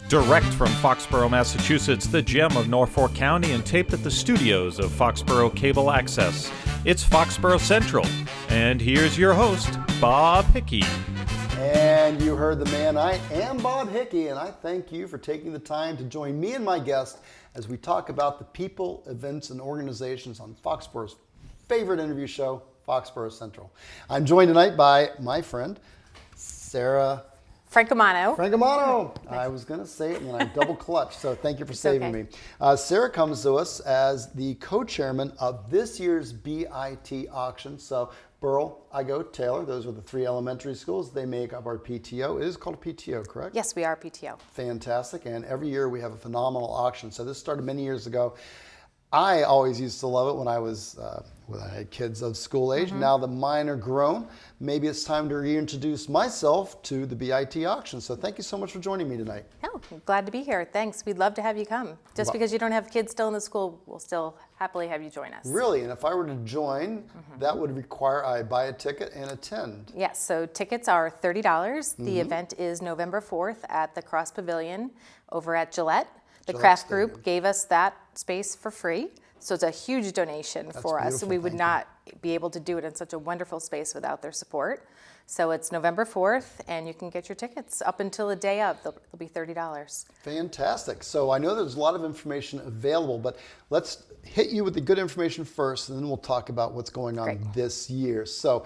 Direct from Foxborough, Massachusetts, the gem of Norfolk County, and taped at the studios of Foxborough Cable Access, it's Foxborough Central. And here's your host, Bob Hickey. And you heard the man. I am Bob Hickey, and I thank you for taking the time to join me and my guest as we talk about the people, events, and organizations on Foxborough's favorite interview show, Foxborough Central. I'm joined tonight by my friend, Sarah Francomano. I was going to say it and then I double clutched, so thank you for saving me. Sarah comes to us as the co-chairman of this year's BIT auction. So Burrell, Igo, Taylor, those are the three elementary schools. They make up our PTO. It is called a PTO, correct? Yes, we are PTO. Fantastic. And every year we have a phenomenal auction. So this started many years ago. I always used to love it when I had kids of school age. Now that mine are grown, maybe it's time to reintroduce myself to the BIT auction. So thank you so much for joining me tonight. Oh, I'm glad to be here. Thanks. We'd love to have you come. Just because you don't have kids still in the school, we'll still happily have you join us. Really? And if I were to join, that would require I buy a ticket and attend. Yes, so tickets are $30. The event is November 4th at the Cross Pavilion over at Gillette. The Craft Group gave us that space for free, so it's a huge donation for us. We would not be able to do it in such a wonderful space without their support. So it's November 4th, and you can get your tickets up until the day of. They'll be $30. Fantastic. So I know there's a lot of information available, but let's hit you with the good information first, and then we'll talk about what's going on this year. So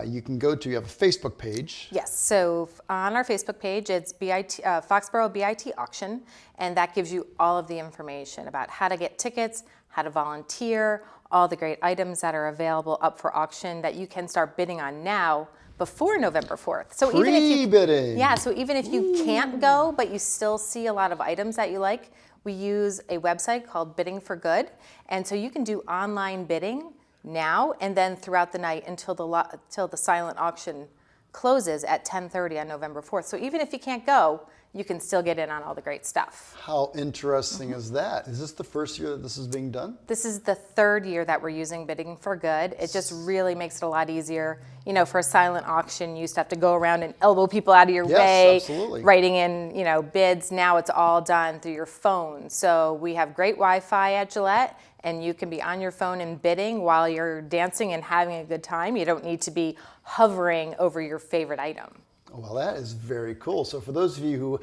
you can go to, you have a Facebook page. Yes, so on our Facebook page, it's Foxborough BIT Auction, and that gives you all of the information about how to get tickets, how to volunteer, all the great items that are available up for auction that you can start bidding on now before November 4th. So Pre-bidding. So even if you can't go, but you still see a lot of items that you like, we use a website called Bidding for Good. And so you can do online bidding now and then throughout the night until the silent auction closes at 10:30 on November 4th. So even if you can't go, you can still get in on all the great stuff. How interesting is that? Is this the first year that this is being done? This is the third year that we're using Bidding for Good. It just really makes it a lot easier. You know, for a silent auction, you used to have to go around and elbow people out of your way, absolutely. Writing in, bids. Now it's all done through your phone. So we have great Wi-Fi at Gillette, and you can be on your phone and bidding while you're dancing and having a good time. You don't need to be hovering over your favorite item. Well, that is very cool. So for those of you who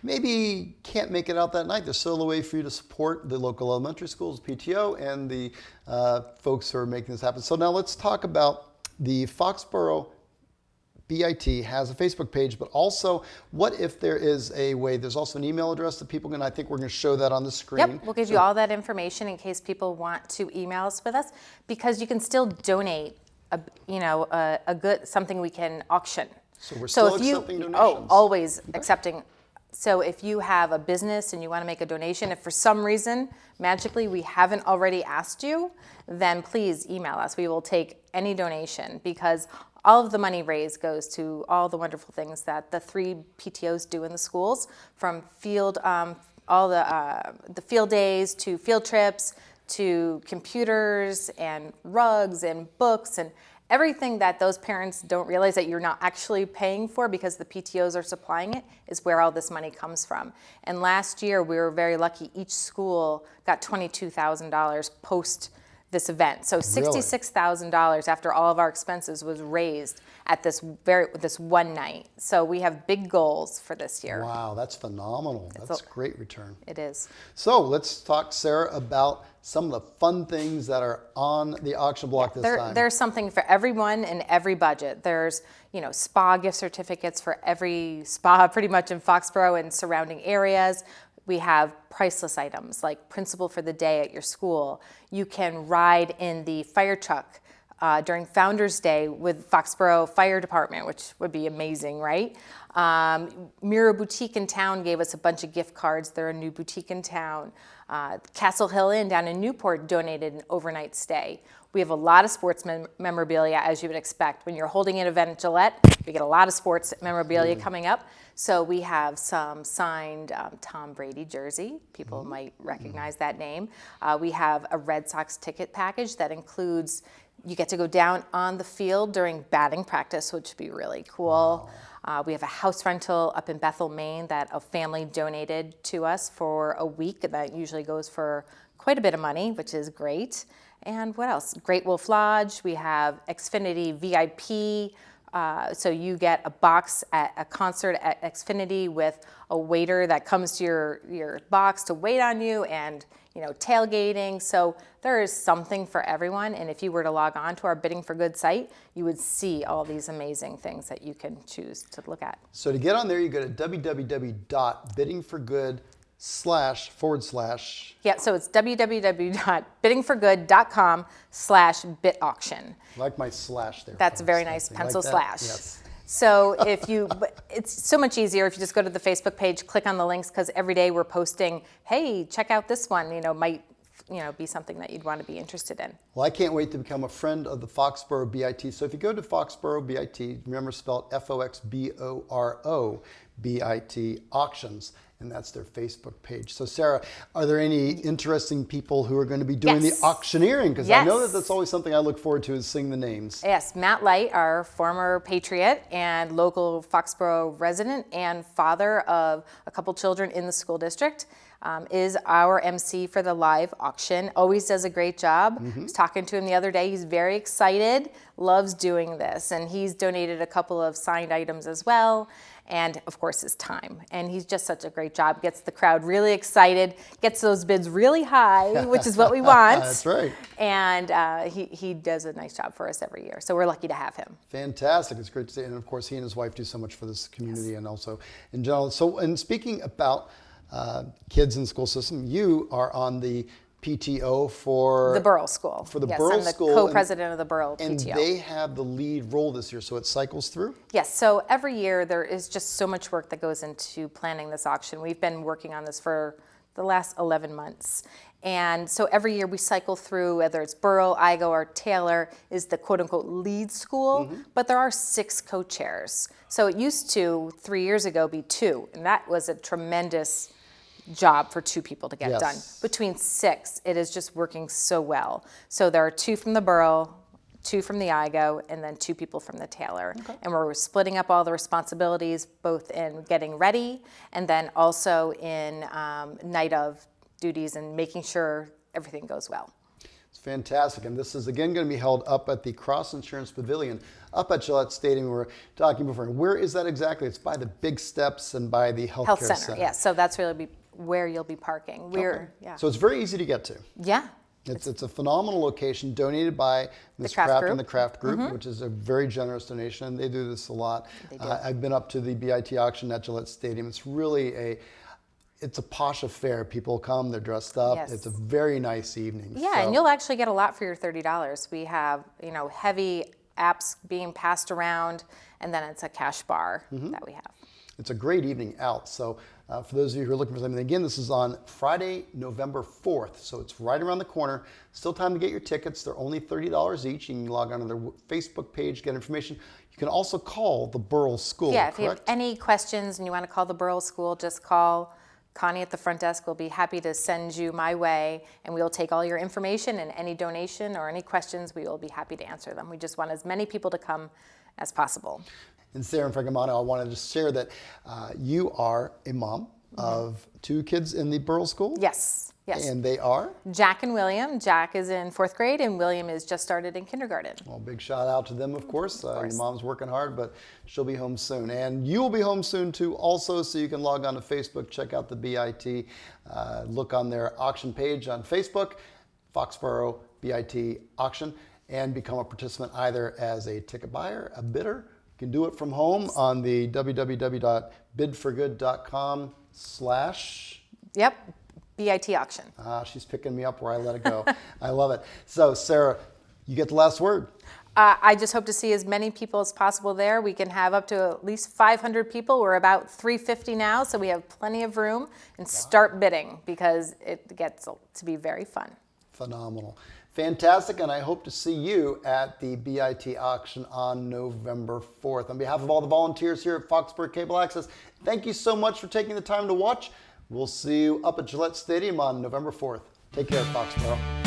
maybe can't make it out that night, there's still a way for you to support the local elementary schools, PTO, and the folks who are making this happen. So now let's talk about the Foxborough BIT has a Facebook page, but also what if there is a way, there's also an email address that people can, I think we're going to show that on the screen. Yep, we'll give you all that information in case people want to email us with us, because you can still donate something we can auction. So we're still accepting donations? Oh, always accepting. So if you have a business and you want to make a donation, if for some reason, magically, we haven't already asked you, then please email us. We will take any donation, because all of the money raised goes to all the wonderful things that the three PTOs do in the schools, from all the field days to field trips to computers and rugs and books and everything that those parents don't realize that you're not actually paying for because the PTOs are supplying it is where all this money comes from. And last year, we were very lucky. Each school got $22,000 post this event. So $66,000 after all of our expenses was raised at this one night. So we have big goals for this year. Wow, that's phenomenal. That's a great return. It is. So let's talk, Sarah, about some of the fun things that are on the auction block this time. There's something for everyone in every budget. There's, spa gift certificates for every spa pretty much in Foxborough and surrounding areas. We have priceless items like Principal for the Day at your school. You can ride in the fire truck during Founders Day with Foxborough Fire Department, which would be amazing, right? Mira Boutique in town gave us a bunch of gift cards. They're a new boutique in town. Castle Hill Inn down in Newport donated an overnight stay. We have a lot of sports memorabilia, as you would expect. When you're holding an event at Gillette, we get a lot of sports memorabilia coming up. So we have some signed Tom Brady jersey. People might recognize that name. We have a Red Sox ticket package that includes, you get to go down on the field during batting practice, which would be really cool. We have a house rental up in Bethel, Maine that a family donated to us for a week. That usually goes for quite a bit of money, which is great. And what else? Great Wolf Lodge. We have Xfinity VIP. So you get a box at a concert at Xfinity with a waiter that comes to your box to wait on you, and tailgating. So there is something for everyone. And if you were to log on to our Bidding for Good site, you would see all these amazing things that you can choose to look at. So to get on there, you go to www.biddingforgood/ Yeah, so it's www.biddingforgood.com/bitauction. Like my slash there. That's a very folks. nice Like pencil that? slash. Yes. So but it's so much easier if you just go to the Facebook page, click on the links, because every day we're posting, hey, check out this one, might be something that you'd want to be interested in. Well, I can't wait to become a friend of the Foxborough BIT. So if you go to Foxborough BIT, remember spelled Foxboro BIT auctions, and that's their Facebook page. So Sarah, are there any interesting people who are going to be doing Yes. the auctioneering? Because I know that's always something I look forward to, is seeing the names. Yes, Matt Light, our former patriot and local Foxborough resident and father of a couple children in the school district, is our MC for the live auction. Always does a great job. I was talking to him the other day. He's very excited, loves doing this, and he's donated a couple of signed items as well. And of course his time. And he's just such a great job. Gets the crowd really excited, gets those bids really high, which is what we want. That's right. And he does a nice job for us every year. So we're lucky to have him. Fantastic. It's great to see. And of course, he and his wife do so much for this community and also in general. So, and speaking about kids in the school system, you are on the PTO for The Borough School. For the yes, Borough I'm the School. co-president of the Borough and PTO. they have the lead role this year, so it cycles through? Yes, so every year there is just so much work that goes into planning this auction. We've been working on this for the last 11 months. And so every year we cycle through, whether it's Borough, Igo, or Taylor is the quote-unquote lead school, but there are 6 co-chairs. So it used to, 3 years ago, be 2, and that was a tremendous job for 2 people to get Yes. done. Between 6, it is just working so well. So there are 2 from the Borough, 2 from the Igo, and then 2 people from the Taylor. Okay. And we're splitting up all the responsibilities, both in getting ready and then also in night of duties and making sure everything goes well. It's fantastic. And this is again going to be held up at the Cross Insurance Pavilion up at Gillette Stadium. We were talking before. Where is that exactly? It's by the big steps and by the health center. Yes, so that's really where you'll be parking. So it's very easy to get to. Yeah. It's a phenomenal location, donated by Ms. Kraft Kraft Group. and the Kraft Group, which is a very generous donation, and they do this a lot. They do. I've been up to the BIT auction at Gillette Stadium. It's really it's a posh affair. People come, they're dressed up. Yes. It's a very nice evening. Yeah, and you'll actually get a lot for your $30. We have, heavy apps being passed around, and then it's a cash bar that we have. It's a great evening out. So for those of you who are looking for something, again, this is on Friday, November 4th. So it's right around the corner. Still time to get your tickets. They're only $30 each. You can log on to their Facebook page, get information. You can also call the Borough School, Yeah, correct? if you have any questions and you want to call the Borough School, just call Connie at the front desk. We'll be happy to send you my way, and we will take all your information, and any donation or any questions, we will be happy to answer them. We just want as many people to come as possible. And Sarah and Fragamano, I wanted to share that you are a mom of 2 kids in the Borough School. Yes. And they are? Jack and William. Jack is in 4th grade, and William is just started in kindergarten. Well, big shout out to them, of course. Your mom's working hard, but she'll be home soon. And you will be home soon, too, also, so you can log on to Facebook, check out the BIT, look on their auction page on Facebook, Foxborough BIT auction, and become a participant either as a ticket buyer, a bidder. You can do it from home on the www.bidforgood.com/ Yep, BIT auction. She's picking me up where I let it go. I love it. So, Sarah, you get the last word. I just hope to see as many people as possible there. We can have up to at least 500 people. We're about 350 now, so we have plenty of room. And start bidding, because it gets to be very fun. Phenomenal. Fantastic, and I hope to see you at the BIT auction on November 4th. On behalf of all the volunteers here at Foxborough Cable Access, thank you so much for taking the time to watch. We'll see you up at Gillette Stadium on November 4th. Take care, Foxborough.